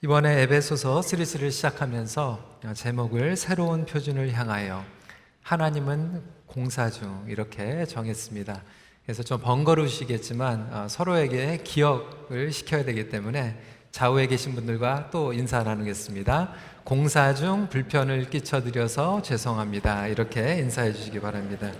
이번에 에베소서 시리즈를 시작하면서 제목을 새로운 표준을 향하여 하나님은 공사 중 이렇게 정했습니다. 그래서 좀 번거로우시겠지만 서로에게 기억을 시켜야 되기 때문에 좌우에 계신 분들과 또 인사 나누겠습니다. 공사 중 불편을 끼쳐드려서 죄송합니다. 이렇게 인사해 주시기 바랍니다.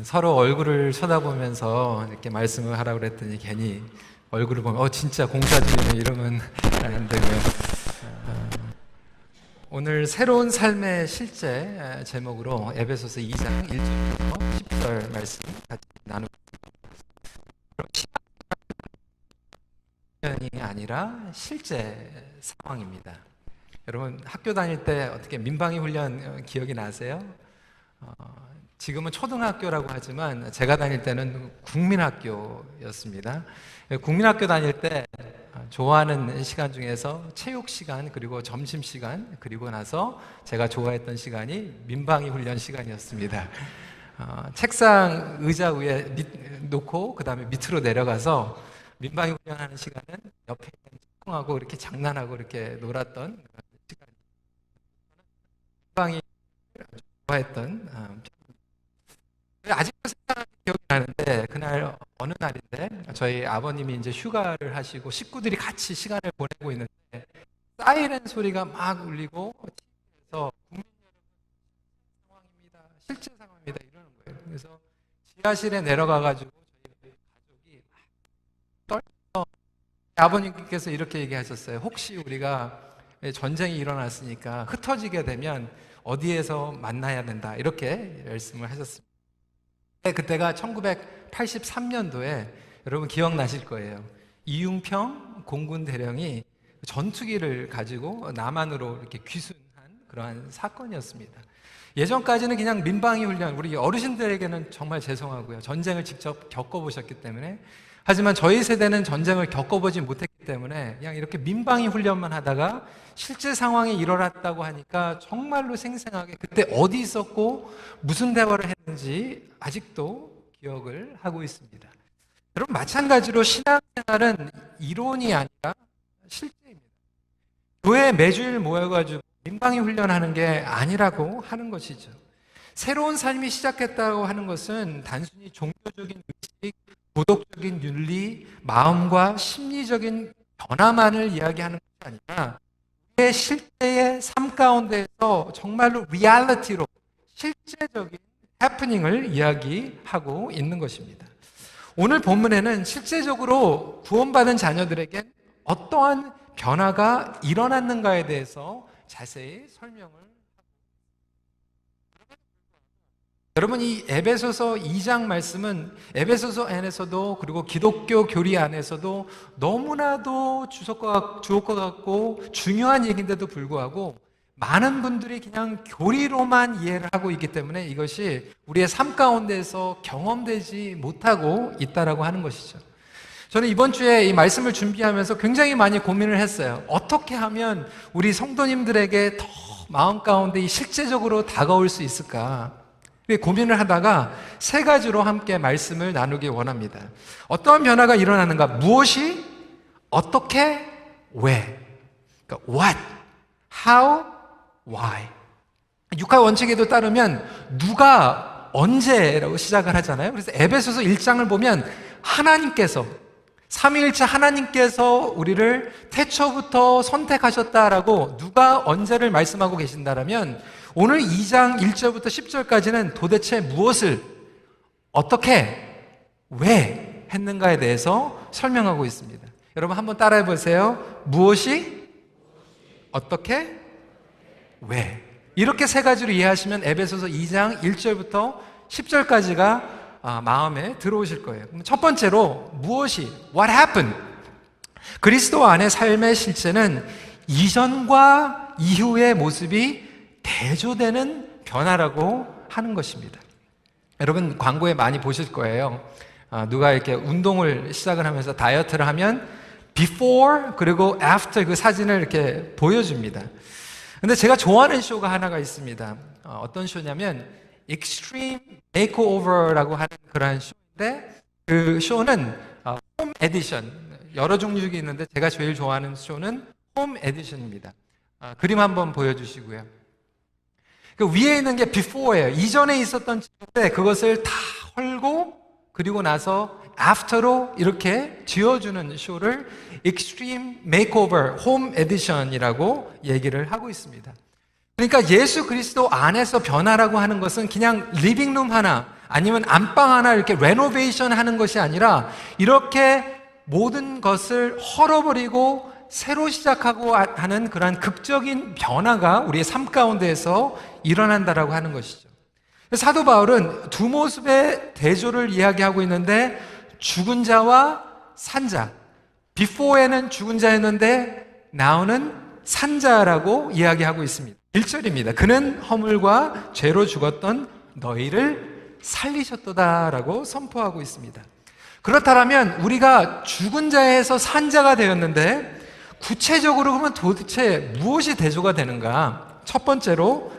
서로 얼굴을 쳐다보면서 이렇게 말씀을 하라고 그랬더니 괜히 얼굴을 보면 진짜 공사 중이네 이러면 안 되고요. 오늘 새로운 삶의 실제 제목으로 에베소서 2장 1절부터 10절 말씀 같이 나누고 시간이 아니라 실제 상황입니다. 여러분 학교 다닐 때 어떻게 민방위 훈련 기억이 나세요? 지금은 초등학교라고 하지만 제가 다닐 때는 국민학교였습니다. 국민학교 다닐 때 좋아하는 시간 중에서 체육 시간 그리고 점심 시간 그리고 나서 제가 좋아했던 시간이 민방위 훈련 시간이었습니다. 책상 의자 위에 놓고 그 다음에 밑으로 내려가서 민방위 훈련하는 시간은 옆에 있는 친구하고 이렇게 장난하고 이렇게 놀았던 시간. 민방위 좋아했던 아직도 생각나는 기억이 나는데 그날 어느 날인데 저희 아버님이 이제 휴가를 하시고 식구들이 같이 시간을 보내고 있는데 사이렌 소리가 막 울리고 TV에서 국민 여러분 상황입니다. 실제 상황입니다. 이러는 거예요. 그래서 지하실에 내려가가지고 저희 가족이 떨면서 아버님께서 이렇게 얘기하셨어요. 혹시 우리가 전쟁이 일어났으니까 흩어지게 되면 어디에서 만나야 된다 이렇게 말씀을 하셨습니다. 그때가 1983년도에 여러분 기억나실 거예요. 이융평 공군 대령이 전투기를 가지고 남한으로 이렇게 귀순한 그러한 사건이었습니다. 예전까지는 그냥 민방위 훈련, 우리 어르신들에게는 정말 죄송하고요. 전쟁을 직접 겪어보셨기 때문에. 하지만 저희 세대는 전쟁을 겪어보지 못했기 때문에 그냥 이렇게 민방위 훈련만 하다가 실제 상황이 일어났다고 하니까 정말로 생생하게 그때 어디 있었고 무슨 대화를 했는지 아직도 기억을 하고 있습니다. 여러분 마찬가지로 신앙생활은 이론이 아니라 실제입니다. 교회에 매주일 모여가지고 민방위 훈련하는 게 아니라고 하는 것이죠. 새로운 삶이 시작했다고 하는 것은 단순히 종교적인 의식, 도덕적인 윤리, 마음과 심리적인 변화만을 이야기하는 것이 아니라 우리의 실제의 삶 가운데에서 정말로 리얼리티로 실제적인 해프닝을 이야기하고 있는 것입니다. 오늘 본문에는 실제적으로 구원받은 자녀들에겐 어떠한 변화가 일어났는가에 대해서 자세히 설명을 여러분 이 에베소서 2장 말씀은 에베소서 안에서도 그리고 기독교 교리 안에서도 너무나도 주옥과 같고 중요한 얘기인데도 불구하고 많은 분들이 그냥 교리로만 이해를 하고 있기 때문에 이것이 우리의 삶 가운데서 경험되지 못하고 있다라고 하는 것이죠. 저는 이번 주에 이 말씀을 준비하면서 굉장히 많이 고민을 했어요. 어떻게 하면 우리 성도님들에게 더 마음 가운데 이 실제적으로 다가올 수 있을까? 고민을 하다가 세 가지로 함께 말씀을 나누기 원합니다. 어떠한 변화가 일어나는가? 무엇이? 어떻게? 왜? 그러니까 what? how? why? 육하 원칙에도 따르면 누가 언제라고 시작을 하잖아요. 그래서 에베소서 1장을 보면 하나님께서 삼위일체 하나님께서 우리를 태초부터 선택하셨다라고 누가 언제를 말씀하고 계신다라면 오늘 2장 1절부터 10절까지는 도대체 무엇을 어떻게 왜 했는가에 대해서 설명하고 있습니다. 여러분 한번 따라해 보세요. 무엇이 어떻게 왜 이렇게 세 가지로 이해하시면 에베소서 2장 1절부터 10절까지가 마음에 들어오실 거예요. 그럼 첫 번째로 무엇이 what happened? 그리스도 안의 삶의 실체는 이전과 이후의 모습이 대조되는 변화라고 하는 것입니다. 여러분 광고에 많이 보실 거예요. 누가 이렇게 운동을 시작을 하면서 다이어트를 하면 before 그리고 after 그 사진을 이렇게 보여줍니다. 근데 제가 좋아하는 쇼가 하나가 있습니다. 어떤 쇼냐면 Extreme Makeover라고 하는 그러한 쇼인데 근데 그 쇼는 홈 에디션, 여러 종류가 있는데 제가 제일 좋아하는 쇼는 홈 에디션입니다. 그림 한번 보여주시고요. 그 위에 있는 게 before예요. 이전에 있었던 집인데 그것을 다 헐고 그리고 나서 after로 이렇게 지어주는 쇼를 Extreme Makeover Home Edition이라고 얘기를 하고 있습니다. 그러니까 예수 그리스도 안에서 변화라고 하는 것은 그냥 리빙룸 하나 아니면 안방 하나 이렇게 레노베이션 하는 것이 아니라 이렇게 모든 것을 헐어버리고 새로 시작하고 하는 그러한 극적인 변화가 우리의 삶 가운데에서 일어난다라고 하는 것이죠. 사도 바울은 두 모습의 대조를 이야기하고 있는데 죽은 자와 산 자, before에는 죽은 자였는데 now는 산 자라고 이야기하고 있습니다. 1절입니다. 그는 허물과 죄로 죽었던 너희를 살리셨도다라고 선포하고 있습니다. 그렇다면 우리가 죽은 자에서 산 자가 되었는데 구체적으로 그러면 도대체 무엇이 대조가 되는가? 첫 번째로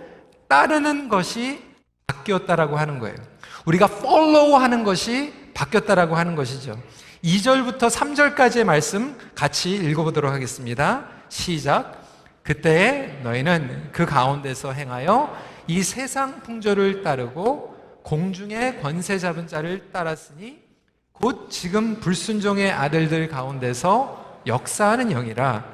따르는 것이 바뀌었다라고 하는 거예요. 우리가 follow 하는 것이 바뀌었다라고 하는 것이죠. 2절부터 3절까지의 말씀 같이 읽어보도록 하겠습니다. 시작. 그때에 너희는 그 가운데서 행하여 이 세상 풍조를 따르고 공중의 권세 잡은 자를 따랐으니 곧 지금 불순종의 아들들 가운데서 역사하는 영이라.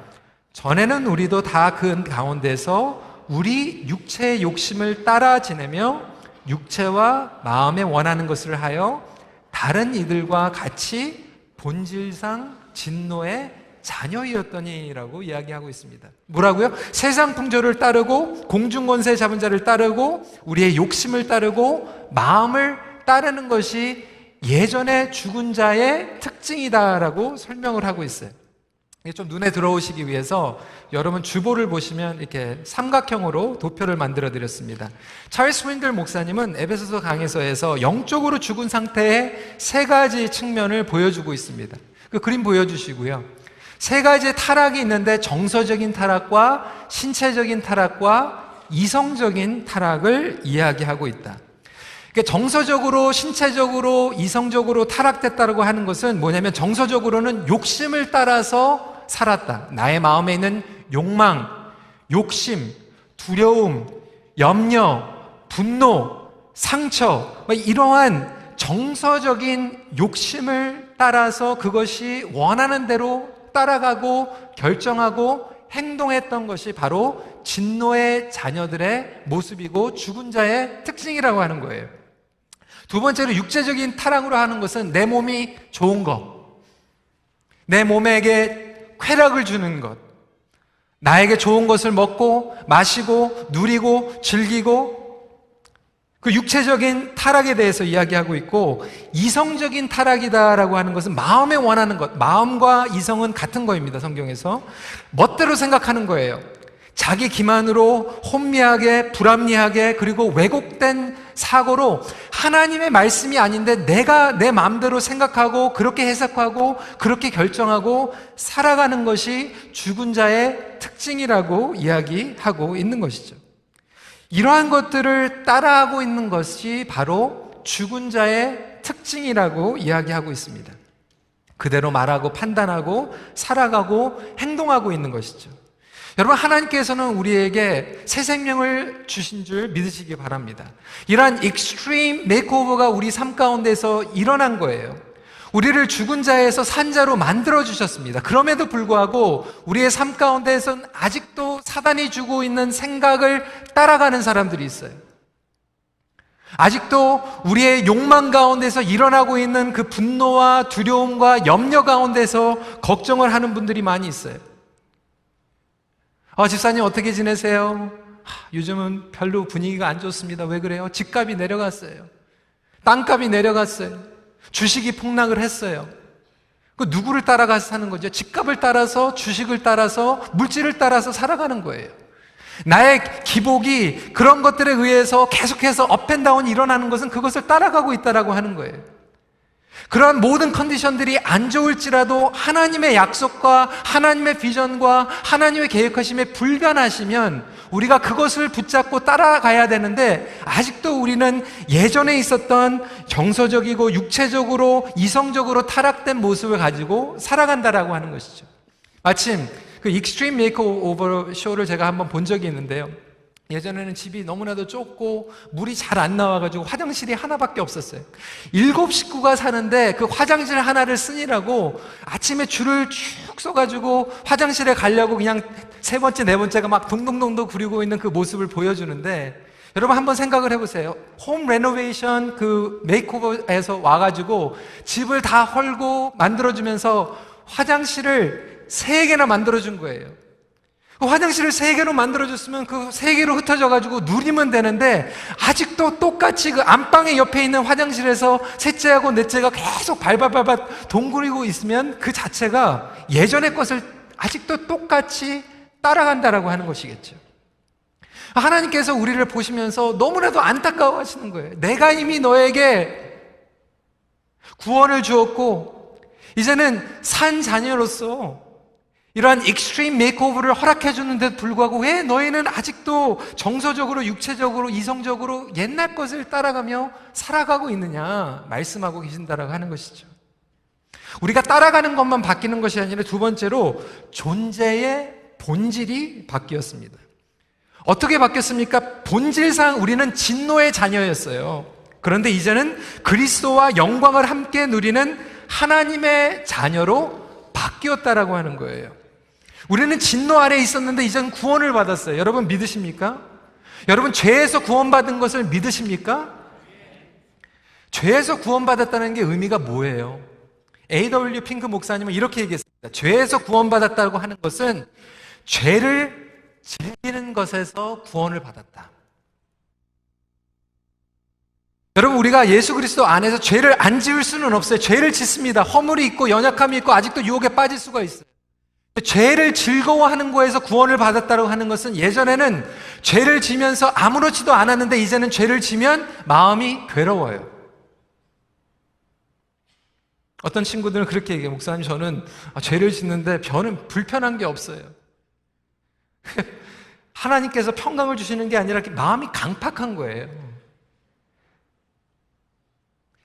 전에는 우리도 다 그 가운데서 우리 육체의 욕심을 따라 지내며 육체와 마음에 원하는 것을 하여 다른 이들과 같이 본질상 진노의 자녀이었더니라고 이야기하고 있습니다. 뭐라고요? 세상 풍조를 따르고 공중권세 잡은 자를 따르고 우리의 욕심을 따르고 마음을 따르는 것이 예전에 죽은 자의 특징이다라고 설명을 하고 있어요. 이게 좀 눈에 들어오시기 위해서 여러분 주보를 보시면 이렇게 삼각형으로 도표를 만들어 드렸습니다. 찰스 윈들 목사님은 에베소서 강해서에서 영적으로 죽은 상태의 세 가지 측면을 보여주고 있습니다. 그 그림 보여주시고요. 세 가지의 타락이 있는데 정서적인 타락과 신체적인 타락과 이성적인 타락을 이야기하고 있다. 그러니까 정서적으로, 신체적으로, 이성적으로 타락됐다고 하는 것은 뭐냐면 정서적으로는 욕심을 따라서 살았다. 나의 마음에 있는 욕망, 욕심, 두려움, 염려, 분노, 상처, 이러한 정서적인 욕심을 따라서 그것이 원하는 대로 따라가고 결정하고 행동했던 것이 바로 진노의 자녀들의 모습이고 죽은 자의 특징이라고 하는 거예요. 두 번째로 육체적인 타락으로 하는 것은 내 몸이 좋은 것, 내 몸에게 쾌락을 주는 것, 나에게 좋은 것을 먹고 마시고 누리고 즐기고 그 육체적인 타락에 대해서 이야기하고 있고, 이성적인 타락이다라고 하는 것은 마음에 원하는 것, 마음과 이성은 같은 거입니다. 성경에서 멋대로 생각하는 거예요. 자기 기만으로 혼미하게 불합리하게 그리고 왜곡된 사고로 하나님의 말씀이 아닌데 내가 내 마음대로 생각하고 그렇게 해석하고 그렇게 결정하고 살아가는 것이 죽은 자의 특징이라고 이야기하고 있는 것이죠. 이러한 것들을 따라하고 있는 것이 바로 죽은 자의 특징이라고 이야기하고 있습니다. 그대로 말하고 판단하고 살아가고 행동하고 있는 것이죠. 여러분, 하나님께서는 우리에게 새 생명을 주신 줄 믿으시기 바랍니다. 이러한 익스트림 메이크오버가 우리 삶 가운데서 일어난 거예요. 우리를 죽은 자에서 산 자로 만들어 주셨습니다. 그럼에도 불구하고 우리의 삶 가운데에서는 아직도 사단이 주고 있는 생각을 따라가는 사람들이 있어요. 아직도 우리의 욕망 가운데서 일어나고 있는 그 분노와 두려움과 염려 가운데서 걱정을 하는 분들이 많이 있어요. 집사님 어떻게 지내세요? 요즘은 별로 분위기가 안 좋습니다. 왜 그래요? 집값이 내려갔어요. 땅값이 내려갔어요. 주식이 폭락을 했어요. 그 누구를 따라가서 사는 거죠? 집값을 따라서, 주식을 따라서, 물질을 따라서 살아가는 거예요. 나의 기복이 그런 것들에 의해서 계속해서 업앤다운이 일어나는 것은 그것을 따라가고 있다라고 하는 거예요. 그러한 모든 컨디션들이 안 좋을지라도 하나님의 약속과 하나님의 비전과 하나님의 계획하심에 불변하시면 우리가 그것을 붙잡고 따라가야 되는데, 아직도 우리는 예전에 있었던 정서적이고 육체적으로 이성적으로 타락된 모습을 가지고 살아간다라고 하는 것이죠. 마침 그 익스트림 메이크오버 쇼를 제가 한번 본 적이 있는데요. 예전에는 집이 너무나도 좁고 물이 잘 안 나와가지고 화장실이 하나밖에 없었어요. 7식구가 사는데 그 화장실 하나를 쓰느라고 아침에 줄을 쭉 서가지고 화장실에 가려고 그냥 세 번째, 네 번째가 막 동동동동 구리고 있는 그 모습을 보여주는데, 여러분 한번 생각을 해보세요. 홈 레노베이션 그 메이크오버에서 와가지고 집을 다 헐고 만들어주면서 화장실을 3개나 만들어준 거예요. 그 화장실을 3개로 만들어줬으면 그 3개로 흩어져가지고 누리면 되는데, 아직도 똑같이 그 안방의 옆에 있는 화장실에서 셋째하고 넷째가 계속 발발발발 동그리고 있으면 그 자체가 예전의 것을 아직도 똑같이 따라간다라고 하는 것이겠죠. 하나님께서 우리를 보시면서 너무나도 안타까워 하시는 거예요. 내가 이미 너에게 구원을 주었고 이제는 산 자녀로서 이러한 익스트림 메이크오버를 허락해 주는데도 불구하고 왜 너희는 아직도 정서적으로 육체적으로 이성적으로 옛날 것을 따라가며 살아가고 있느냐 말씀하고 계신다라고 하는 것이죠. 우리가 따라가는 것만 바뀌는 것이 아니라 두 번째로 존재의 본질이 바뀌었습니다. 어떻게 바뀌었습니까? 본질상 우리는 진노의 자녀였어요. 그런데 이제는 그리스도와 영광을 함께 누리는 하나님의 자녀로 바뀌었다라고 하는 거예요. 우리는 진노 아래에 있었는데 이제는 구원을 받았어요. 여러분 믿으십니까? 여러분 죄에서 구원받은 것을 믿으십니까? 죄에서 구원받았다는 게 의미가 뭐예요? A.W. 핑크 목사님은 이렇게 얘기했습니다. 죄에서 구원받았다고 하는 것은 죄를 즐기는 것에서 구원을 받았다. 여러분 우리가 예수 그리스도 안에서 죄를 안 지을 수는 없어요. 죄를 짓습니다. 허물이 있고 연약함이 있고 아직도 유혹에 빠질 수가 있어요. 죄를 즐거워하는 거에서 구원을 받았다고 하는 것은, 예전에는 죄를 지면서 아무렇지도 않았는데 이제는 죄를 지면 마음이 괴로워요. 어떤 친구들은 그렇게 얘기해요. 목사님 저는 죄를 짓는데 저는 불편한 게 없어요. 하나님께서 평강을 주시는 게 아니라 마음이 강팍한 거예요.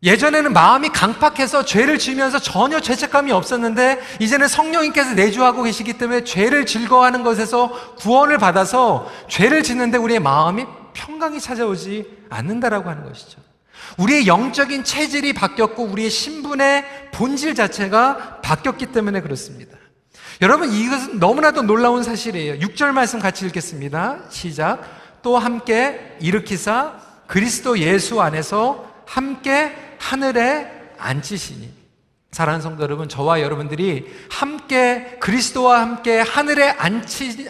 예전에는 마음이 강팍해서 죄를 지으면서 전혀 죄책감이 없었는데 이제는 성령님께서 내주하고 계시기 때문에 죄를 즐거워하는 것에서 구원을 받아서 죄를 짓는데 우리의 마음이 평강이 찾아오지 않는다라고 하는 것이죠. 우리의 영적인 체질이 바뀌었고 우리의 신분의 본질 자체가 바뀌었기 때문에 그렇습니다. 여러분 이것은 너무나도 놀라운 사실이에요. 6절 말씀 같이 읽겠습니다. 시작. 또 함께 일으키사 그리스도 예수 안에서 함께 하늘에 앉히시니. 사랑하는 성도 여러분, 저와 여러분들이 함께 그리스도와 함께 하늘에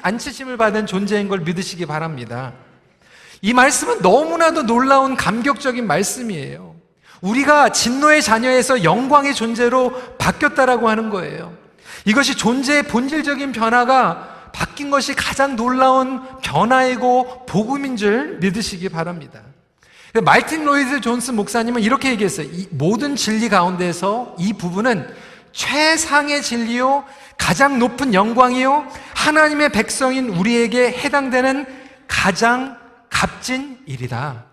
앉히심을 받은 존재인 걸 믿으시기 바랍니다. 이 말씀은 너무나도 놀라운 감격적인 말씀이에요. 우리가 진노의 자녀에서 영광의 존재로 바뀌었다라고 하는 거예요. 이것이 존재의 본질적인 변화가 바뀐 것이 가장 놀라운 변화이고 복음인 줄 믿으시기 바랍니다. 마이틴 로이드 존스 목사님은 이렇게 얘기했어요. 이 모든 진리 가운데서 이 부분은 최상의 진리요, 가장 높은 영광이요, 하나님의 백성인 우리에게 해당되는 가장 값진 일이다.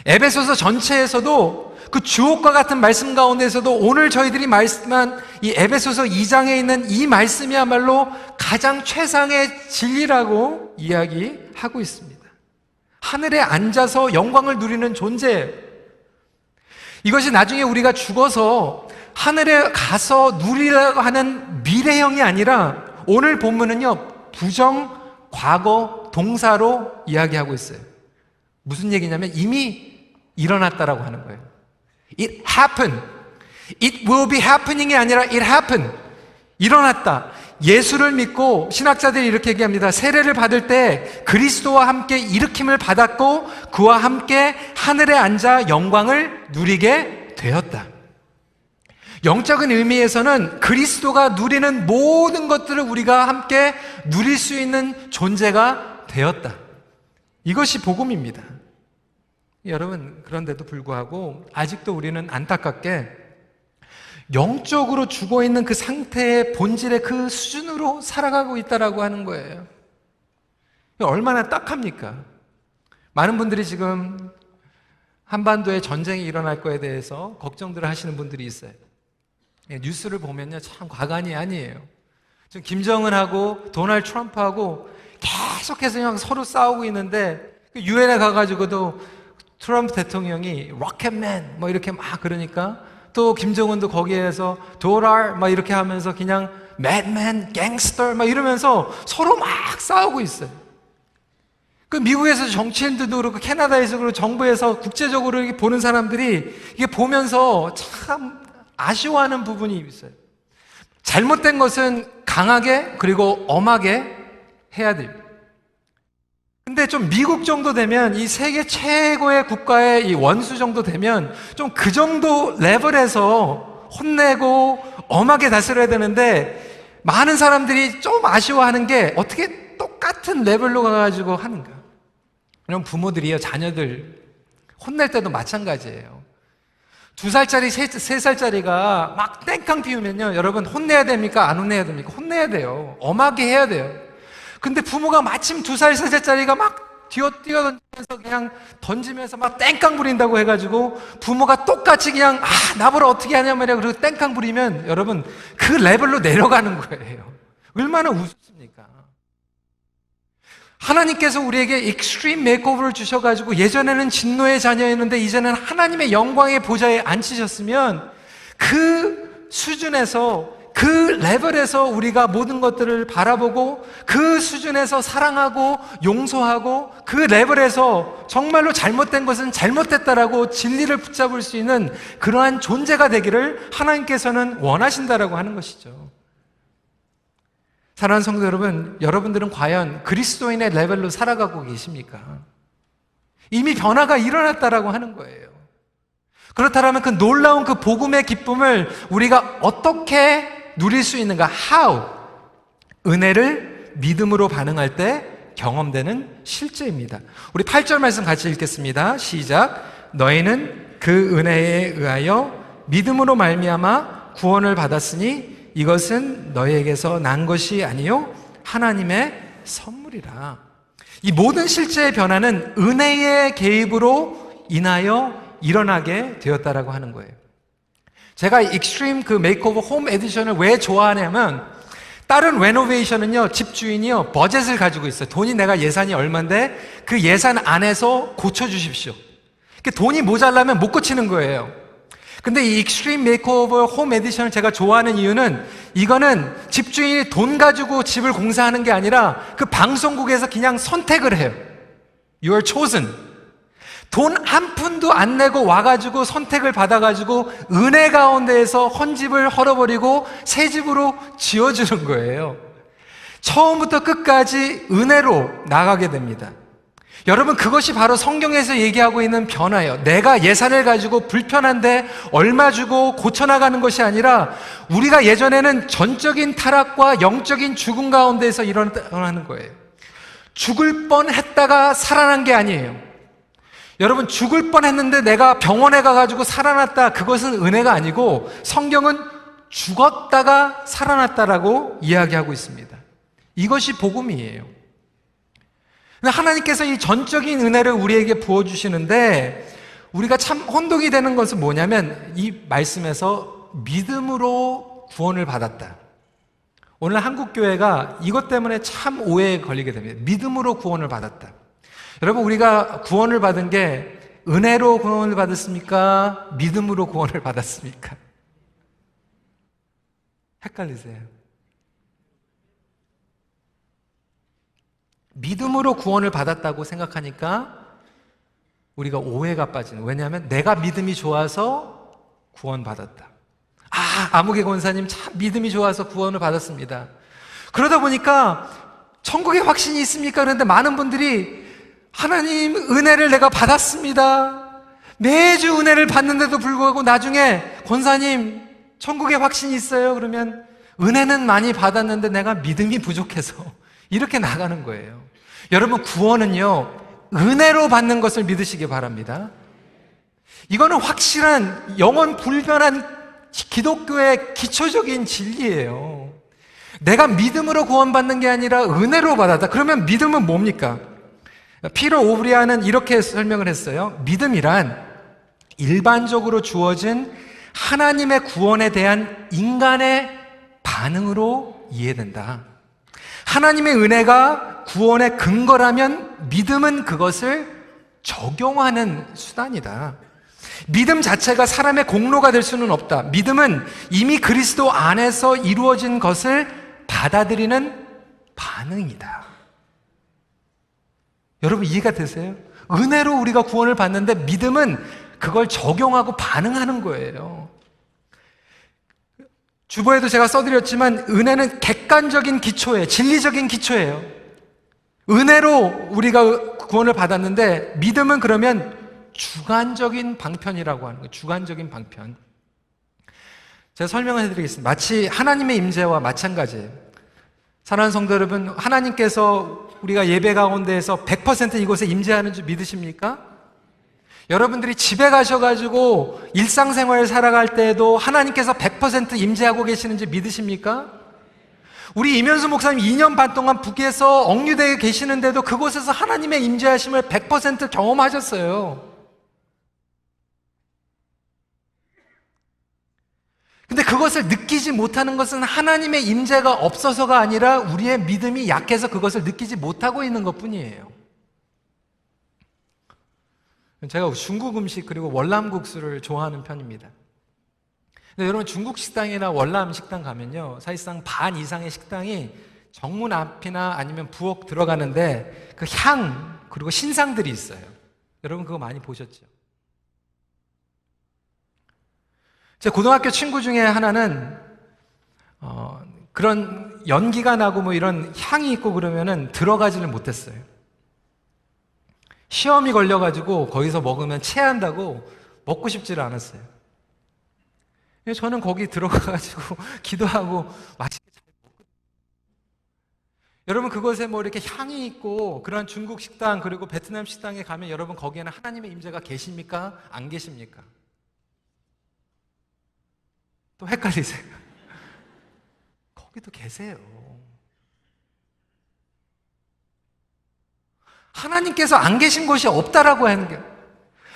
에베소서 전체에서도 그 주옥과 같은 말씀 가운데서도 오늘 저희들이 말씀한 이 에베소서 2장에 있는 이 말씀이야말로 가장 최상의 진리라고 이야기하고 있습니다. 하늘에 앉아서 영광을 누리는 존재, 이것이 나중에 우리가 죽어서 하늘에 가서 누리려고 하는 미래형이 아니라 오늘 본문은요 부정, 과거, 동사로 이야기하고 있어요. 무슨 얘기냐면 이미 일어났다라고 하는 거예요. It happened. It will be happening이 아니라 it happened. 일어났다. 예수를 믿고 신학자들이 이렇게 얘기합니다. 세례를 받을 때 그리스도와 함께 일으킴을 받았고 그와 함께 하늘에 앉아 영광을 누리게 되었다. 영적인 의미에서는 그리스도가 누리는 모든 것들을 우리가 함께 누릴 수 있는 존재가 되었다. 이것이 복음입니다. 여러분, 그런데도 불구하고 아직도 우리는 안타깝게 영적으로 죽어있는 그 상태의 본질의 그 수준으로 살아가고 있다라고 하는 거예요. 얼마나 딱합니까? 많은 분들이 지금 한반도에 전쟁이 일어날 거에 대해서 걱정들을 하시는 분들이 있어요. 뉴스를 보면요, 참 과간이 아니에요. 지금 김정은하고 도널드 트럼프하고 계속해서 그냥 서로 싸우고 있는데, 유엔에 가가지고도 트럼프 대통령이 로켓맨 뭐 이렇게 막 그러니까, 또 김정은도 거기에서 도랄 막 이렇게 하면서 그냥 매드맨, 갱스터 막 이러면서 서로 막 싸우고 있어요. 그 미국에서 정치인들도 그렇고 캐나다에서 그렇고 정부에서 국제적으로 이렇게 보는 사람들이 이게 보면서 참 아쉬워하는 부분이 있어요. 잘못된 것은 강하게 그리고 엄하게 해야 됩니다. 근데 좀 미국 정도 되면, 이 세계 최고의 국가의 이 원수 정도 되면 좀 그 정도 레벨에서 혼내고 엄하게 다스려야 되는데, 많은 사람들이 좀 아쉬워하는 게 어떻게 똑같은 레벨로 가가지고 하는가. 그럼 부모들이요, 자녀들 혼낼 때도 마찬가지예요. 2살짜리, 3살짜리가 막 땡깡 피우면요, 여러분 혼내야 됩니까? 안 혼내야 됩니까? 혼내야 돼요. 엄하게 해야 돼요. 근데 부모가 마침 2살, 3살짜리가 막 뛰어던지면서 그냥 던지면서 막 땡깡 부린다고 해가지고 부모가 똑같이 그냥 나보러 어떻게 하냐 말이야 그리고 땡깡 부리면, 여러분 그 레벨로 내려가는 거예요. 얼마나 우습습니까? 하나님께서 우리에게 익스트림 메이크오버를 주셔가지고 예전에는 진노의 자녀였는데 이제는 하나님의 영광의 보좌에 앉히셨으면, 그 수준에서 그 레벨에서 우리가 모든 것들을 바라보고 그 수준에서 사랑하고 용서하고 그 레벨에서 정말로 잘못된 것은 잘못됐다라고 진리를 붙잡을 수 있는 그러한 존재가 되기를 하나님께서는 원하신다라고 하는 것이죠. 사랑하는 성도 여러분, 여러분들은 과연 그리스도인의 레벨로 살아가고 계십니까? 이미 변화가 일어났다라고 하는 거예요. 그렇다면 그 놀라운 그 복음의 기쁨을 우리가 어떻게 누릴 수 있는가? How? 은혜를 믿음으로 반응할 때 경험되는 실제입니다. 우리 8절 말씀 같이 읽겠습니다. 시작. 너희는 그 은혜에 의하여 믿음으로 말미암아 구원을 받았으니 이것은 너희에게서 난 것이 아니요 하나님의 선물이라. 이 모든 실제의 변화는 은혜의 개입으로 인하여 일어나게 되었다라고 하는 거예요. 제가 익스트림 그 메이크오버 홈 에디션을 왜 좋아하냐면, 다른 레노베이션은요, 집주인이요, 버젯을 가지고 있어요. 돈이, 내가 예산이 얼만데 그 예산 안에서 고쳐주십시오. 돈이 모자라면 못 고치는 거예요. 근데 이 익스트림 메이크오버 홈 에디션을 제가 좋아하는 이유는, 이거는 집주인이 돈 가지고 집을 공사하는 게 아니라 그 방송국에서 그냥 선택을 해요. You are chosen. 돈 한 푼도 안 내고 와가지고 선택을 받아가지고 은혜 가운데에서 헌집을 헐어버리고 새 집으로 지어주는 거예요. 처음부터 끝까지 은혜로 나가게 됩니다. 여러분, 그것이 바로 성경에서 얘기하고 있는 변화예요. 내가 예산을 가지고 불편한데 얼마 주고 고쳐나가는 것이 아니라, 우리가 예전에는 전적인 타락과 영적인 죽음 가운데에서 일어나는 거예요. 죽을 뻔했다가 살아난 게 아니에요. 여러분, 죽을 뻔했는데 내가 병원에 가가지고 살아났다, 그것은 은혜가 아니고 성경은 죽었다가 살아났다라고 이야기하고 있습니다. 이것이 복음이에요. 하나님께서 이 전적인 은혜를 우리에게 부어주시는데, 우리가 참 혼동이 되는 것은 뭐냐면, 이 말씀에서 믿음으로 구원을 받았다. 오늘 한국교회가 이것 때문에 참 오해에 걸리게 됩니다. 믿음으로 구원을 받았다. 여러분, 우리가 구원을 받은 게 은혜로 구원을 받았습니까? 믿음으로 구원을 받았습니까? 헷갈리세요? 믿음으로 구원을 받았다고 생각하니까 우리가 오해가 빠지는, 왜냐하면 내가 믿음이 좋아서 구원받았다. 아무개 권사님 참 믿음이 좋아서 구원을 받았습니다. 그러다 보니까 천국에 확신이 있습니까? 그런데 많은 분들이 하나님 은혜를 내가 받았습니다. 매주 은혜를 받는데도 불구하고 나중에 권사님 천국에 확신이 있어요? 그러면 은혜는 많이 받았는데 내가 믿음이 부족해서 이렇게 나가는 거예요. 여러분, 구원은요, 은혜로 받는 것을 믿으시기 바랍니다. 이거는 확실한 영원 불변한 기독교의 기초적인 진리예요. 내가 믿음으로 구원받는 게 아니라 은혜로 받았다. 그러면 믿음은 뭡니까? 피로 오브리아는 이렇게 설명을 했어요. 믿음이란 일반적으로 주어진 하나님의 구원에 대한 인간의 반응으로 이해된다. 하나님의 은혜가 구원의 근거라면 믿음은 그것을 적용하는 수단이다. 믿음 자체가 사람의 공로가 될 수는 없다. 믿음은 이미 그리스도 안에서 이루어진 것을 받아들이는 반응이다. 여러분 이해가 되세요? 은혜로 우리가 구원을 받는데 믿음은 그걸 적용하고 반응하는 거예요. 주보에도 제가 써드렸지만 은혜는 객관적인 기초예요. 진리적인 기초예요. 은혜로 우리가 구원을 받았는데 믿음은 그러면 주관적인 방편이라고 하는 거예요. 주관적인 방편. 제가 설명을 해드리겠습니다. 마치 하나님의 임재와 마찬가지예요. 사랑하는 성도 여러분, 하나님께서 우리가 예배 가운데에서 100% 이곳에 임재하는 줄 믿으십니까? 여러분들이 집에 가셔가지고 일상생활을 살아갈 때에도 하나님께서 100% 임재하고 계시는지 믿으십니까? 우리 이면수 목사님 2년 반 동안 북에서 억류대에 계시는데도 그곳에서 하나님의 임재하심을 100% 경험하셨어요. 근데 그것을 느끼지 못하는 것은 하나님의 임재가 없어서가 아니라 우리의 믿음이 약해서 그것을 느끼지 못하고 있는 것뿐이에요. 제가 중국 음식 그리고 월남국수를 좋아하는 편입니다. 근데 여러분 중국 식당이나 월남 식당 가면요, 사실상 반 이상의 식당이 정문 앞이나 아니면 부엌 들어가는데 그 향 그리고 신상들이 있어요. 여러분 그거 많이 보셨죠? 제 고등학교 친구 중에 하나는 그런 연기가 나고 뭐 이런 향이 있고 그러면은 들어가지를 못했어요. 시험이 걸려가지고 거기서 먹으면 체한다고 먹고 싶지를 않았어요. 저는 거기 들어가가지고 기도하고 맛있게 잘 먹거든요. 여러분 그곳에 뭐 이렇게 향이 있고 그런 중국 식당 그리고 베트남 식당에 가면 여러분 거기에는 하나님의 임재가 계십니까? 안 계십니까? 또 헷갈리세요? 거기도 계세요. 하나님께서 안 계신 곳이 없다라고 하는 게,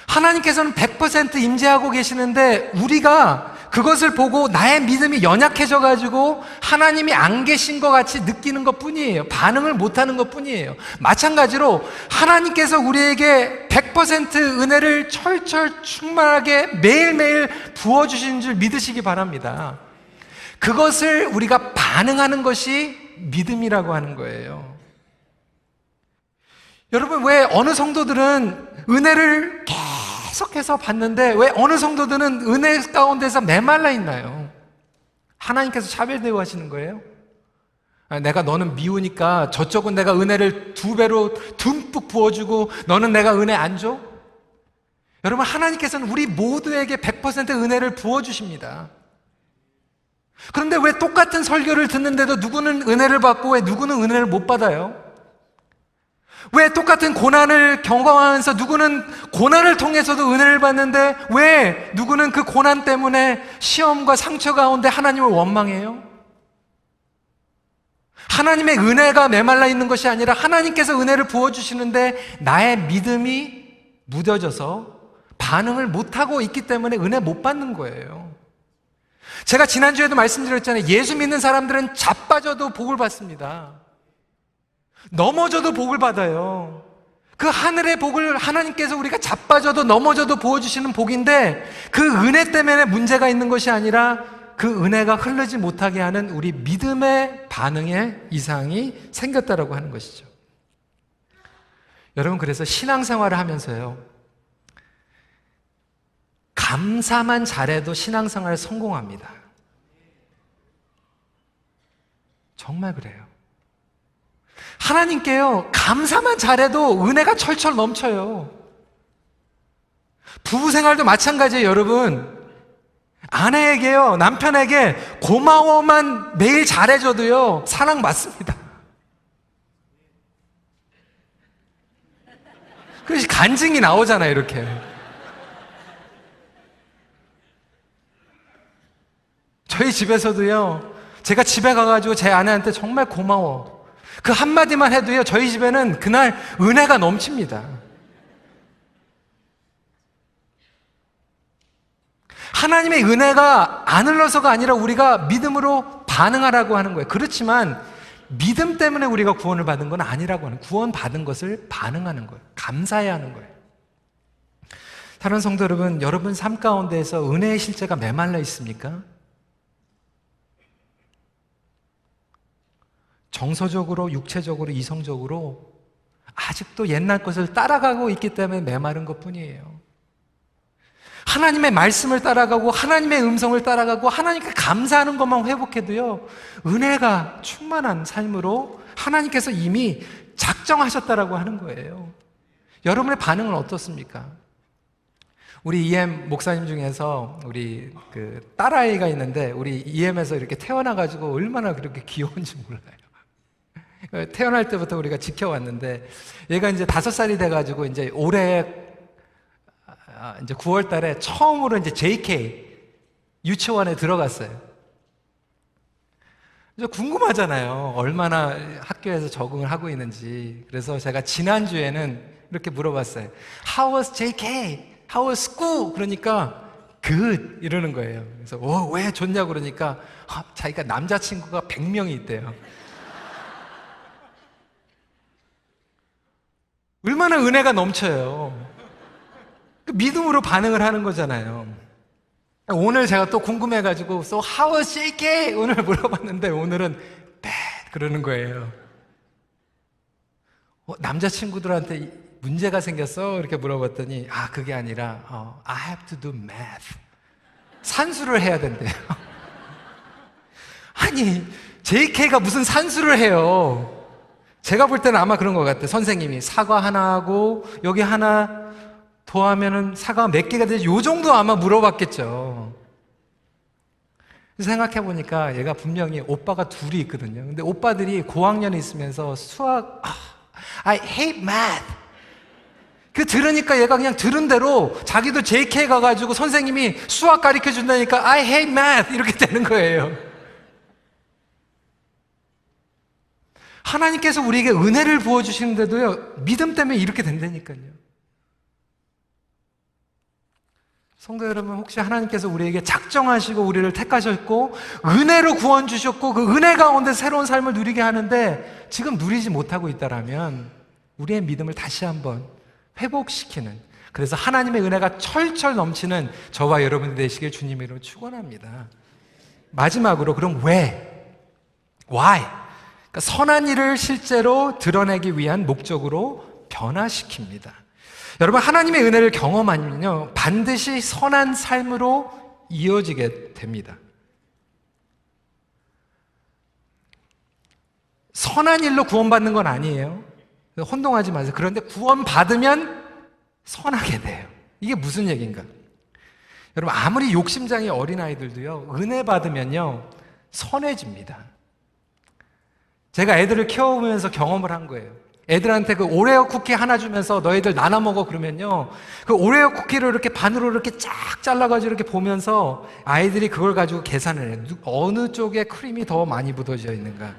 하나님께서는 100% 임재하고 계시는데 우리가 그것을 보고 나의 믿음이 연약해져가지고 하나님이 안 계신 것 같이 느끼는 것 뿐이에요. 반응을 못하는 것 뿐이에요. 마찬가지로 하나님께서 우리에게 100% 은혜를 철철 충만하게 매일매일 부어주신 줄 믿으시기 바랍니다. 그것을 우리가 반응하는 것이 믿음이라고 하는 거예요. 여러분 왜 어느 성도들은 은혜를 계속해서 받는데 왜 어느 성도들은 은혜 가운데서 메말라 있나요? 하나님께서 차별 대우하시는 거예요? 내가 너는 미우니까 저쪽은 내가 은혜를 2배로 듬뿍 부어주고 너는 내가 은혜 안 줘? 여러분 하나님께서는 우리 모두에게 100% 은혜를 부어주십니다. 그런데 왜 똑같은 설교를 듣는데도 누구는 은혜를 받고 왜 누구는 은혜를 못 받아요? 왜 똑같은 고난을 경험하면서 누구는 고난을 통해서도 은혜를 받는데 왜 누구는 그 고난 때문에 시험과 상처 가운데 하나님을 원망해요? 하나님의 은혜가 메말라 있는 것이 아니라 하나님께서 은혜를 부어주시는데 나의 믿음이 무뎌져서 반응을 못하고 있기 때문에 은혜 못 받는 거예요. 제가 지난주에도 말씀드렸잖아요. 예수 믿는 사람들은 자빠져도 복을 받습니다. 넘어져도 복을 받아요. 그 하늘의 복을 하나님께서 우리가 자빠져도 넘어져도 부어주시는 복인데 그 은혜 때문에 문제가 있는 것이 아니라 그 은혜가 흐르지 못하게 하는 우리 믿음의 반응에 이상이 생겼다라고 하는 것이죠. 여러분 그래서 신앙생활을 하면서요, 감사만 잘해도 신앙생활에 성공합니다. 정말 그래요. 하나님께요, 감사만 잘해도 은혜가 철철 넘쳐요. 부부 생활도 마찬가지예요, 여러분. 아내에게요, 남편에게 고마워만 매일 잘해줘도요, 사랑받습니다. 그래서 간증이 나오잖아요, 이렇게. 저희 집에서도요, 제가 집에 가가지고 제 아내한테 정말 고마워, 그 한마디만 해도요, 저희 집에는 그날 은혜가 넘칩니다. 하나님의 은혜가 안 흘러서가 아니라 우리가 믿음으로 반응하라고 하는 거예요. 그렇지만 믿음 때문에 우리가 구원을 받은 건 아니라고 하는, 구원 받은 것을 반응하는 거예요. 감사해야 하는 거예요. 다른 성도 여러분, 여러분 삶 가운데에서 은혜의 실제가 메말라 있습니까? 정서적으로, 육체적으로, 이성적으로 아직도 옛날 것을 따라가고 있기 때문에 메마른 것뿐이에요. 하나님의 말씀을 따라가고 하나님의 음성을 따라가고 하나님께 감사하는 것만 회복해도요, 은혜가 충만한 삶으로 하나님께서 이미 작정하셨다라고 하는 거예요. 여러분의 반응은 어떻습니까? 우리 EM 목사님 중에서 우리 그 딸아이가 있는데, 우리 EM에서 이렇게 태어나가지고 얼마나 그렇게 귀여운지 몰라요. 태어날 때부터 우리가 지켜왔는데, 얘가 이제 5살이 돼가지고 이제 올해 이제 9월 달에 처음으로 이제 JK 유치원에 들어갔어요. 이제 궁금하잖아요. 얼마나 학교에서 적응을 하고 있는지. 그래서 제가 지난주에는 이렇게 물어봤어요. How was JK? How was school? 그러니까 good 이러는 거예요. 그래서 왜 좋냐고 그러니까 자기가 남자친구가 100명이 있대요. 얼마나 은혜가 넘쳐요. 믿음으로 반응을 하는 거잖아요. 오늘 제가 또 궁금해가지고 So how was JK? 오늘 물어봤는데 오늘은 bad 그러는 거예요. 남자친구들한테 문제가 생겼어? 이렇게 물어봤더니 그게 아니라 I have to do math. 산수를 해야 된대요. 아니 JK가 무슨 산수를 해요. 제가 볼 때는 아마 그런 것 같아요. 선생님이 사과 하나 하고 여기 하나 더하면은 사과가 몇 개가 되지? 요 정도 아마 물어봤겠죠. 생각해보니까 얘가 분명히 오빠가 둘이 있거든요. 근데 오빠들이 고학년에 있으면서 수학, I hate math. 그 들으니까 얘가 그냥 들은 대로 자기도 JK 가가지고 선생님이 수학 가르쳐 준다니까 I hate math 이렇게 되는 거예요. 하나님께서 우리에게 은혜를 부어주시는데도요, 믿음 때문에 이렇게 된다니까요. 성도 여러분, 혹시 하나님께서 우리에게 작정하시고 우리를 택하셨고 은혜로 구원 주셨고 그 은혜 가운데 새로운 삶을 누리게 하는데 지금 누리지 못하고 있다라면 우리의 믿음을 다시 한번 회복시키는, 그래서 하나님의 은혜가 철철 넘치는 저와 여러분 되시길 주님 이름으로 축원합니다. 마지막으로, 그럼 왜? Why? 그러니까 선한 일을 실제로 드러내기 위한 목적으로 변화시킵니다. 여러분, 하나님의 은혜를 경험하면요, 반드시 선한 삶으로 이어지게 됩니다. 선한 일로 구원받는 건 아니에요. 혼동하지 마세요. 그런데 구원받으면 선하게 돼요. 이게 무슨 얘기인가? 여러분, 아무리 욕심장이 어린아이들도요, 은혜 받으면요, 선해집니다. 제가 애들을 키워보면서 경험을 한 거예요. 애들한테 그 오레오 쿠키 하나 주면서 너희들 나눠 먹어 그러면요, 그 오레오 쿠키를 이렇게 반으로 이렇게 쫙 잘라가지고 이렇게 보면서 아이들이 그걸 가지고 계산을 해요. 어느 쪽에 크림이 더 많이 묻어져 있는가.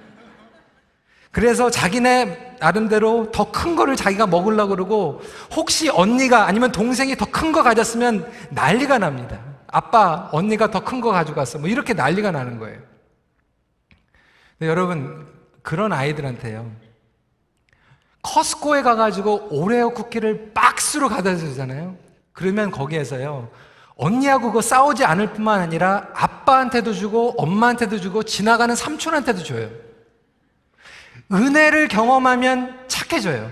그래서 자기네 나름대로 더 큰 거를 자기가 먹으려고 그러고, 혹시 언니가 아니면 동생이 더 큰 거 가졌으면 난리가 납니다. 아빠, 언니가 더 큰 거 가져갔어. 뭐 이렇게 난리가 나는 거예요. 근데 여러분, 그런 아이들한테요, 커스코에 가가지고 오레오 쿠키를 박스로 갖다 주잖아요. 그러면 거기에서요, 언니하고 그거 싸우지 않을 뿐만 아니라 아빠한테도 주고 엄마한테도 주고 지나가는 삼촌한테도 줘요. 은혜를 경험하면 착해져요.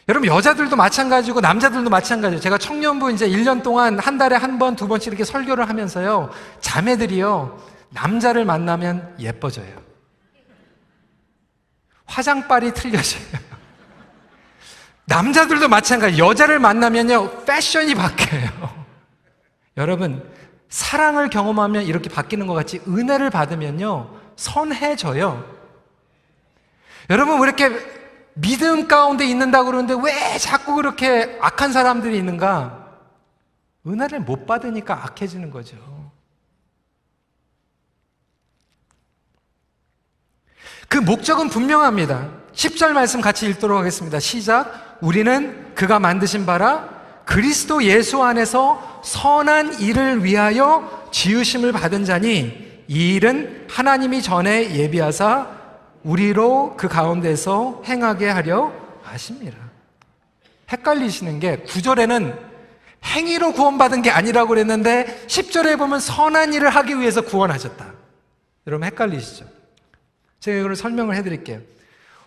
여러분, 여자들도 마찬가지고 남자들도 마찬가지예요. 제가 청년부 이제 1년 동안 한 달에 한 번, 두 번씩 이렇게 설교를 하면서요, 자매들이요, 남자를 만나면 예뻐져요. 화장빨이 틀려져요. 남자들도 마찬가지. 여자를 만나면요, 패션이 바뀌어요. 여러분, 사랑을 경험하면 이렇게 바뀌는 것 같이 은혜를 받으면요, 선해져요. 여러분, 왜 이렇게 믿음 가운데 있는다고 그러는데 왜 자꾸 그렇게 악한 사람들이 있는가? 은혜를 못 받으니까 악해지는 거죠. 그 목적은 분명합니다. 10절 말씀 같이 읽도록 하겠습니다. 시작. 우리는 그가 만드신 바라 그리스도 예수 안에서 선한 일을 위하여 지으심을 받은 자니 이 일은 하나님이 전에 예비하사 우리로 그 가운데서 행하게 하려 하십니다. 헷갈리시는 게 9절에는 행위로 구원받은 게 아니라고 그랬는데 10절에 보면 선한 일을 하기 위해서 구원하셨다. 여러분 헷갈리시죠? 제가 이걸 설명을 해드릴게요.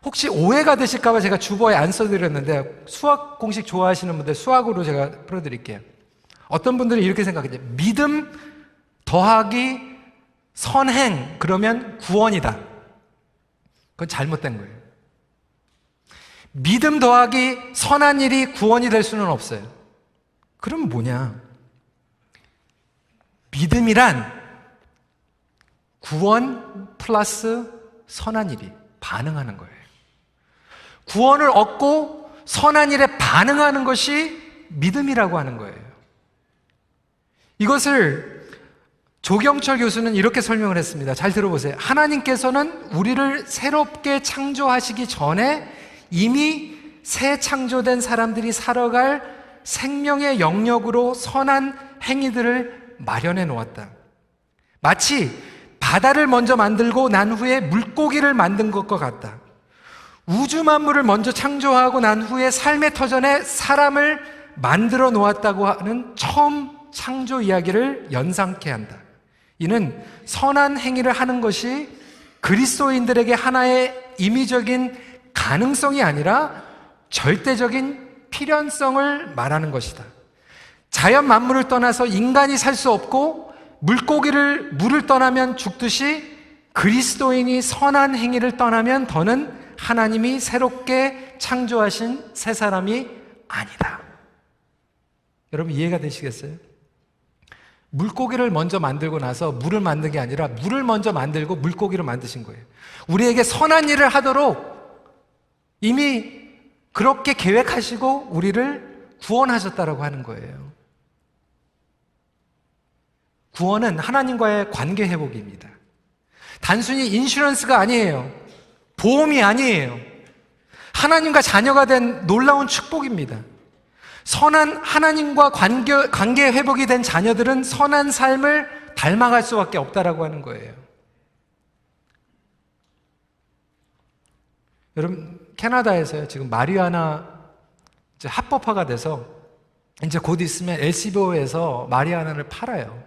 혹시 오해가 되실까 봐 제가 주보에 안 써드렸는데 수학 공식 좋아하시는 분들 수학으로 제가 풀어드릴게요. 어떤 분들은 이렇게 생각해요. 믿음 더하기 선행 그러면 구원이다. 그건 잘못된 거예요. 믿음 더하기 선한 일이 구원이 될 수는 없어요. 그럼 뭐냐? 믿음이란 구원 플러스 선한 일이 반응하는 거예요. 구원을 얻고 선한 일에 반응하는 것이 믿음이라고 하는 거예요. 이것을 조경철 교수는 이렇게 설명을 했습니다. 잘 들어보세요. 하나님께서는 우리를 새롭게 창조하시기 전에 이미 새 창조된 사람들이 살아갈 생명의 영역으로 선한 행위들을 마련해 놓았다. 마치 바다를 먼저 만들고 난 후에 물고기를 만든 것과 같다. 우주 만물을 먼저 창조하고 난 후에 삶의 터전에 사람을 만들어 놓았다고 하는 처음 창조 이야기를 연상케 한다. 이는 선한 행위를 하는 것이 그리스도인들에게 하나의 임의적인 가능성이 아니라 절대적인 필연성을 말하는 것이다. 자연 만물을 떠나서 인간이 살 수 없고 물을 떠나면 죽듯이 그리스도인이 선한 행위를 떠나면 더는 하나님이 새롭게 창조하신 새 사람이 아니다. 여러분 이해가 되시겠어요? 물고기를 먼저 만들고 나서 물을 만든 게 아니라 물을 먼저 만들고 물고기를 만드신 거예요. 우리에게 선한 일을 하도록 이미 그렇게 계획하시고 우리를 구원하셨다라고 하는 거예요. 구원은 하나님과의 관계 회복입니다. 단순히 인슈런스가 아니에요. 보험이 아니에요. 하나님과 자녀가 된 놀라운 축복입니다. 선한 하나님과 관계 회복이 된 자녀들은 선한 삶을 닮아갈 수밖에 없다라고 하는 거예요. 여러분 캐나다에서요 지금 마리아나 이제 합법화가 돼서 이제 곧 있으면 LCBO에서 마리아나를 팔아요.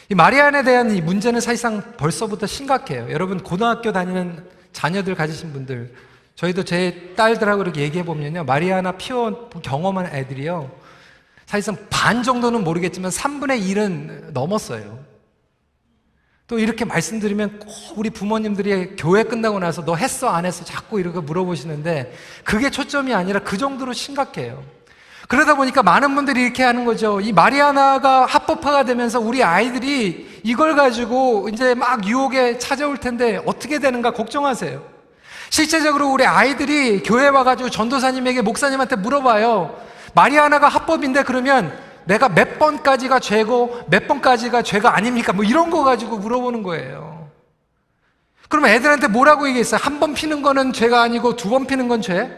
이 마리아나에 대한 이 문제는 사실상 벌써부터 심각해요. 여러분 고등학교 다니는 자녀들 가지신 분들, 저희도 제 딸들하고 그렇게 얘기해 보면요, 마리아나 피워 경험한 애들이요, 사실상 반 정도는 모르겠지만 3분의 1은 넘었어요. 또 이렇게 말씀드리면 꼭 우리 부모님들이 교회 끝나고 나서 너 했어 안 했어 자꾸 이렇게 물어보시는데 그게 초점이 아니라 그 정도로 심각해요. 그러다 보니까 많은 분들이 이렇게 하는 거죠. 이 마리아나가 합법화가 되면서 우리 아이들이 이걸 가지고 이제 막 유혹에 찾아올 텐데 어떻게 되는가 걱정하세요. 실제적으로 우리 아이들이 교회 와가지고 전도사님에게 목사님한테 물어봐요. 마리아나가 합법인데 그러면 내가 몇 번까지가 죄고 몇 번까지가 죄가 아닙니까? 뭐 이런 거 가지고 물어보는 거예요. 그러면 애들한테 뭐라고 얘기했어요? 한 번 피는 거는 죄가 아니고 2번 피는 건 죄?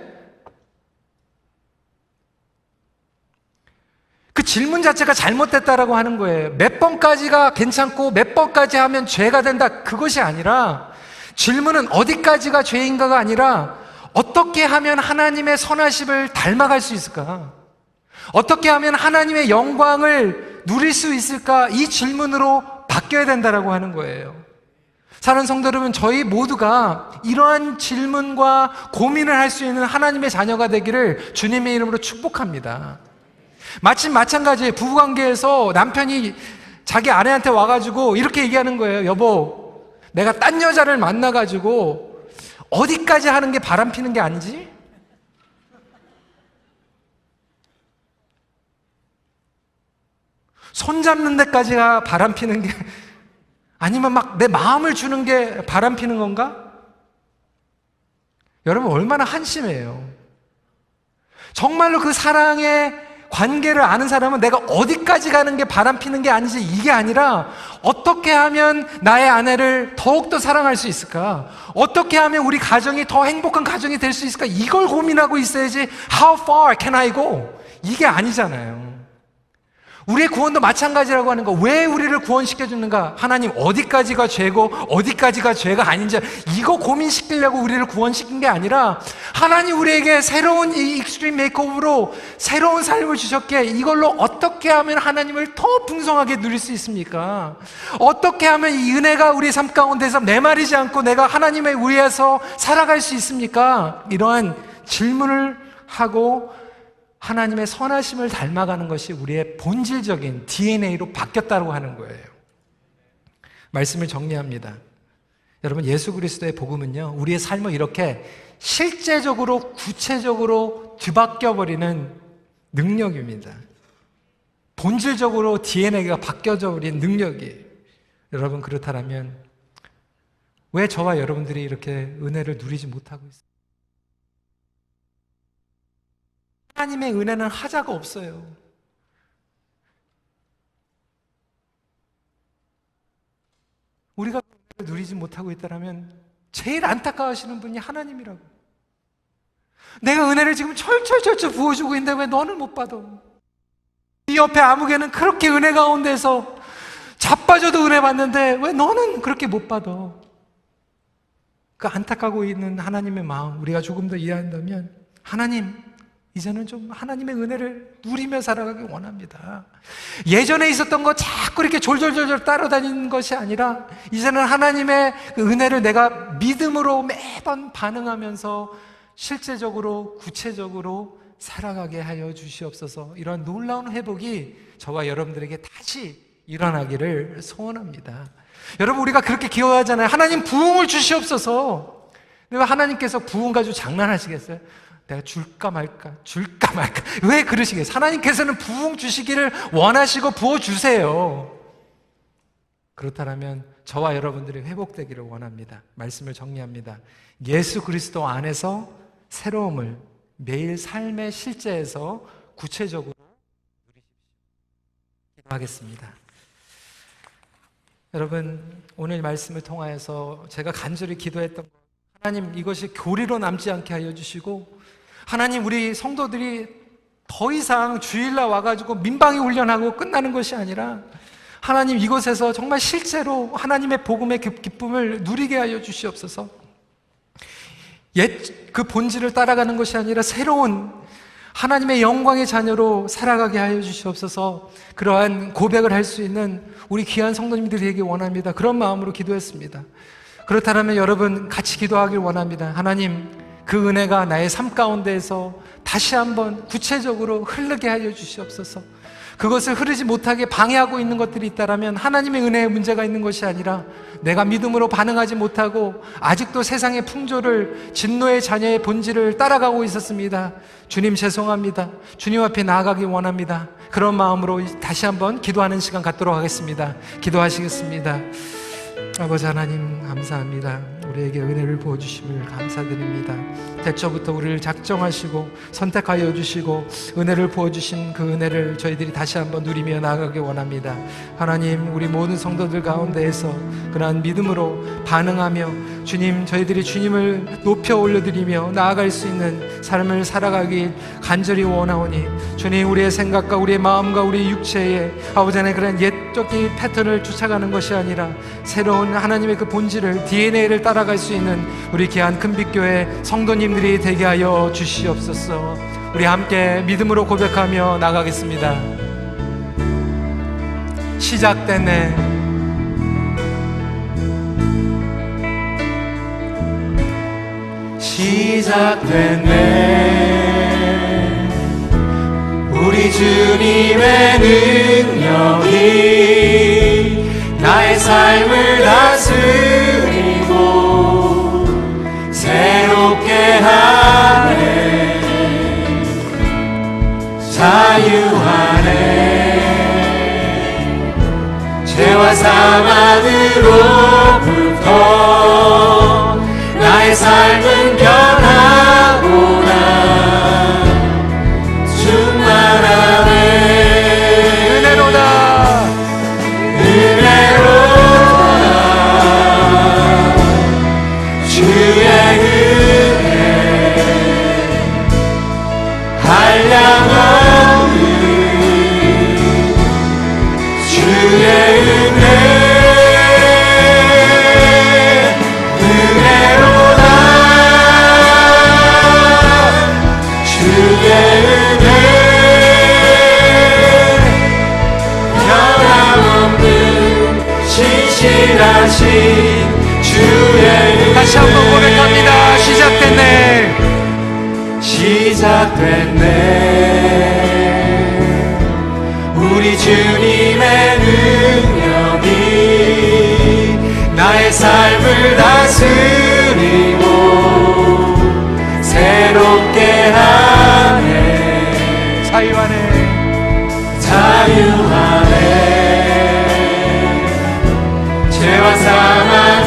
그 질문 자체가 잘못됐다라고 하는 거예요. 몇 번까지가 괜찮고 몇 번까지 하면 죄가 된다, 그것이 아니라 질문은 어디까지가 죄인가가 아니라 어떻게 하면 하나님의 선하심을 닮아갈 수 있을까? 어떻게 하면 하나님의 영광을 누릴 수 있을까? 이 질문으로 바뀌어야 된다라고 하는 거예요. 사랑하는 성도 여러분, 저희 모두가 이러한 질문과 고민을 할 수 있는 하나님의 자녀가 되기를 주님의 이름으로 축복합니다. 마찬가지예요. 부부관계에서 남편이 자기 아내한테 와가지고 이렇게 얘기하는 거예요. 여보, 내가 딴 여자를 만나가지고 어디까지 하는 게 바람 피는 게 아니지? 손 잡는 데까지가 바람 피는 게 아니면 막 내 마음을 주는 게 바람 피는 건가? 여러분 얼마나 한심해요. 정말로 그 사랑의 관계를 아는 사람은 내가 어디까지 가는 게 바람 피는 게 아니지, 이게 아니라 어떻게 하면 나의 아내를 더욱더 사랑할 수 있을까? 어떻게 하면 우리 가정이 더 행복한 가정이 될 수 있을까? 이걸 고민하고 있어야지 How far can I go? 이게 아니잖아요. 우리의 구원도 마찬가지라고 하는 거. 왜 우리를 구원시켜 주는가? 하나님 어디까지가 죄고 어디까지가 죄가 아닌지 이거 고민시키려고 우리를 구원시킨 게 아니라 하나님 우리에게 새로운 이 익스트림 메이크업으로 새로운 삶을 주셨기에 이걸로 어떻게 하면 하나님을 더 풍성하게 누릴 수 있습니까? 어떻게 하면 이 은혜가 우리 삶 가운데서 메마르지 않고 내가 하나님의 위에서 살아갈 수 있습니까? 이러한 질문을 하고 하나님의 선하심을 닮아가는 것이 우리의 본질적인 DNA로 바뀌었다고 하는 거예요. 말씀을 정리합니다. 여러분, 예수 그리스도의 복음은요, 우리의 삶을 이렇게 실제적으로 구체적으로 뒤바뀌어 버리는 능력입니다. 본질적으로 DNA가 바뀌어져 버린 능력이에요. 여러분, 그렇다면 왜 저와 여러분들이 이렇게 은혜를 누리지 못하고 있어요? 하나님의 은혜는 하자가 없어요. 우리가 은혜를 누리지 못하고 있다면 제일 안타까워하시는 분이 하나님이라고. 내가 은혜를 지금 철철철철 부어주고 있는데 왜 너는 못 받아? 네 옆에 아무개는 그렇게 은혜 가운데서 자빠져도 은혜 받는데 왜 너는 그렇게 못 받아? 그 안타까워 있는 하나님의 마음 우리가 조금 더 이해한다면, 하나님 이제는 좀 하나님의 은혜를 누리며 살아가기 원합니다. 예전에 있었던 거 자꾸 이렇게 졸졸졸졸 따라다니는 것이 아니라 이제는 하나님의 그 은혜를 내가 믿음으로 매번 반응하면서 실제적으로 구체적으로 살아가게 하여 주시옵소서. 이런 놀라운 회복이 저와 여러분들에게 다시 일어나기를 소원합니다. 여러분, 우리가 그렇게 기도하잖아요. 하나님 부흥을 주시옵소서. 근데 하나님께서 부흥 가지고 장난하시겠어요? 내가 줄까 말까 왜 그러시겠어요? 하나님께서는 부흥 주시기를 원하시고 부어주세요. 그렇다면 저와 여러분들이 회복되기를 원합니다. 말씀을 정리합니다. 예수 그리스도 안에서 새로움을 매일 삶의 실제에서 구체적으로 누리십시오. 기도하겠습니다. 여러분, 오늘 말씀을 통하여서 제가 간절히 기도했던 것, 하나님 이것이 교리로 남지 않게 하여 주시고, 하나님 우리 성도들이 더 이상 주일날 와가지고 민방위 훈련하고 끝나는 것이 아니라 하나님 이곳에서 정말 실제로 하나님의 복음의 기쁨을 누리게 하여 주시옵소서. 옛 그 본질을 따라가는 것이 아니라 새로운 하나님의 영광의 자녀로 살아가게 하여 주시옵소서. 그러한 고백을 할 수 있는 우리 귀한 성도님들이 되기 원합니다. 그런 마음으로 기도했습니다. 그렇다면 여러분 같이 기도하길 원합니다. 하나님, 그 은혜가 나의 삶 가운데에서 다시 한번 구체적으로 흐르게 하여 주시옵소서. 그것을 흐르지 못하게 방해하고 있는 것들이 있다면 하나님의 은혜에 문제가 있는 것이 아니라 내가 믿음으로 반응하지 못하고 아직도 세상의 풍조를, 진노의 자녀의 본질을 따라가고 있었습니다. 주님 죄송합니다. 주님 앞에 나아가기 원합니다. 그런 마음으로 다시 한번 기도하는 시간 갖도록 하겠습니다. 기도하시겠습니다. 아버지 하나님 감사합니다. 우리에게 은혜를 부어주심을 감사드립니다. 태초부터 우리를 작정하시고 선택하여 주시고 은혜를 부어주신 그 은혜를 저희들이 다시 한번 누리며 나아가기 원합니다. 하나님, 우리 모든 성도들 가운데에서 그러한 믿음으로 반응하며 주님, 저희들이 주님을 높여 올려드리며 나아갈 수 있는 삶을 살아가길 간절히 원하오니 주님, 우리의 생각과 우리의 마음과 우리의 육체에 아버지 하나님 그런 옛적인 패턴을 쫓아가는 것이 아니라 새로운 하나님의 그 본질을, DNA를 따라갈 수 있는 우리 귀한 큰빛교회 성도님들이 되게 하여 주시옵소서. 우리 함께 믿음으로 고백하며 나가겠습니다. 시작됐네. 시작됐네. 우리 주님의 능력이 나의 삶을 다스리고 새롭게 하네. 자유하네. 죄와 사망으로부터 나의 삶은 변하구나. 충만한 주의 은혜 은혜로다 주의 은혜 변함없는 신실하신 주의 은혜 다시 한번 고백합니다. 시작됐네 우리 주님의 능력이 나의 삶을 다스리고 새롭게 하네 자유하네 죄와 사망으로부터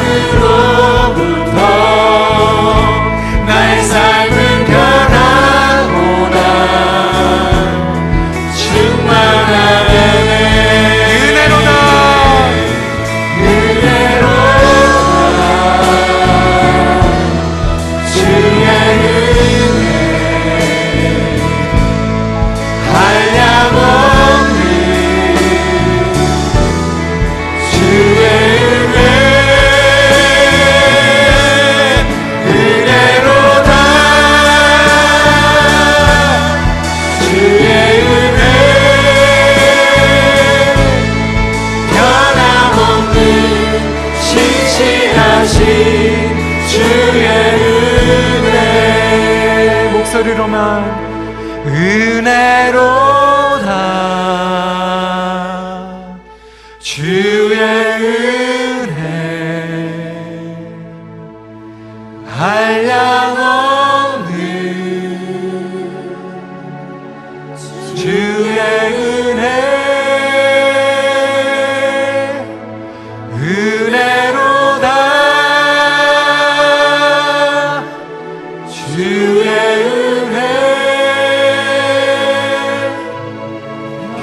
나의 삶은 변하구나 충만하네 은혜로다 주의 은혜 한량없는 주의 은혜 은혜로다 주의 은혜 변함없는 신실하신 주의 은혜 목소리로만 은혜로다 주의 은혜 한량없는 주의 은혜 은혜로다 주의 은혜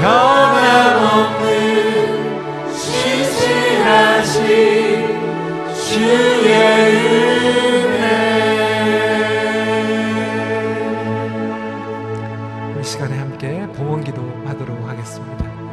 변함없는 신실하신 주의 은혜 이 시간에 함께 봉헌기도 하도록 하겠습니다.